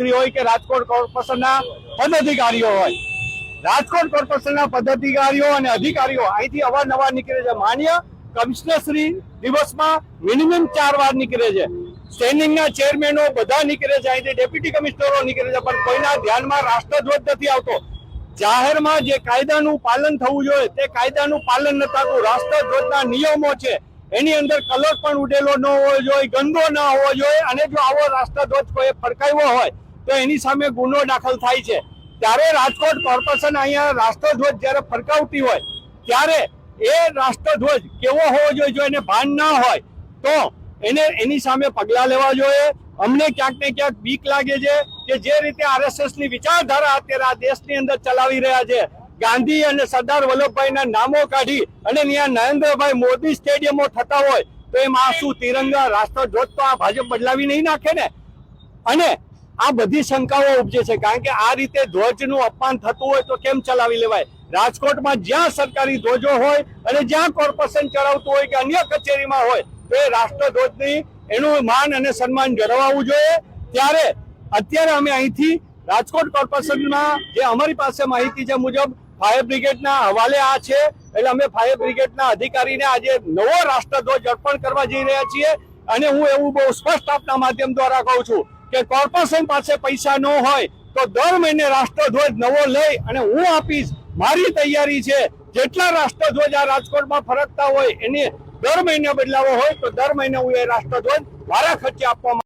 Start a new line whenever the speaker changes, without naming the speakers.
હોય કે રાજકોટ કોર્પોરેશનના પદાધિકારીઓ હોય, રાજકોટ કોર્પોરેશનના પદાધિકારીઓ અને અધિકારીઓ અહીંથી અવારનવાર નીકળે છે. માન્ય કમિશનર શ્રી દિવસમાં મિનિમમ 4 વાર નીકળે છે. સ્ટેન્ડિંગના ચેરમેનો બધા નીકળે છે, અહીંથી ડેપ્યુટી કમિશનરો નીકળે છે, પણ કોઈના ધ્યાનમાં રાષ્ટ્રધ્વજ નથી આવતો. જાહેરમાં જે કાયદાનું પાલન થવું જોઈએ તે કાયદાનું પાલન ન થતું. રાષ્ટ્રધ્વજના નિયમો છે એની અંદર કલર પણ ઉડેલો ન હોવો જોઈએ, ગંદો ન હોવો જોઈએ, અને જો આવો રાષ્ટ્રધ્વજ કોઈ ફરકાવ્યો હોય તો એની સામે ગુનો દાખલ થાય છે. ત્યારે રાજકોટ કોર્પોરેશન અહીંયા રાષ્ટ્રધ્વજ જ્યારે ફરકાવતી હોય ત્યારે એ રાષ્ટ્રધ્વજ કેવો હોવો જોઈએ, જો એને ભાન ના હોય તો એની સામે પગલાં લેવા જોઈએ. અમને ક્યાંક ને ક્યાંક બીક લાગે છે કે જે રીતે આરએસએસની વિચારધારા અત્યારે આ દેશની અંદર ચલાવી રહ્યા છે, ગાંધી અને સરદાર વલ્લભભાઈના નામો કાઢી અને ત્યાં નરેન્દ્રભાઈ મોદી સ્ટેડિયમો થતા હોય તો એમાં શું તિરંગા રાષ્ટ્રધ્વજ તો આ ભાજપ બદલાવી નહીં નાખે ને. અને આ બધી શંકાઓ ઉપજે છે, કારણ કે આ રીતે ધ્વજનું અપમાન થતું હોય તો કેમ ચલાવી લેવાય. રાજકોટમાં જ્યાં સરકારી ધ્વજો હોય અને જ્યાં કોર્પોરેશન ચલાવતું હોય કે અન્ય કચેરીમાં હોય તો એ રાષ્ટ્રધ્વજની એનું માન અને સન્માન જળવાવું જોઈએ. ત્યારે અત્યારે અમે અહીંથી રાજકોટ કોર્પોરેશનમાં જે અમારી પાસે માહિતી છે મુજબ ફાયર બ્રિગેડના હવાલે આ છે, એટલે અમે ફાયર બ્રિગેડના અધિકારીને આજે નવો રાષ્ટ્રધ્વજ અર્પણ કરવા જઈ રહ્યા છીએ. અને હું એવું બહુ સ્પષ્ટ આપના માધ્યમ દ્વારા કહું છું કે કોર્પોરેશન પાસે પૈસા ન હોય તો દર મહિને રાષ્ટ્રધ્વજ નવો લઈ અને હું આપીશ. મારી તૈયારી છે જેટલા રાષ્ટ્રધ્વજ આ રાજકોટમાં ફરકતા હોય એને દર મહિને બદલાવો હોય તો દર મહિને હું એ રાષ્ટ્રધ્વજ મારા ખર્ચે આપવામાં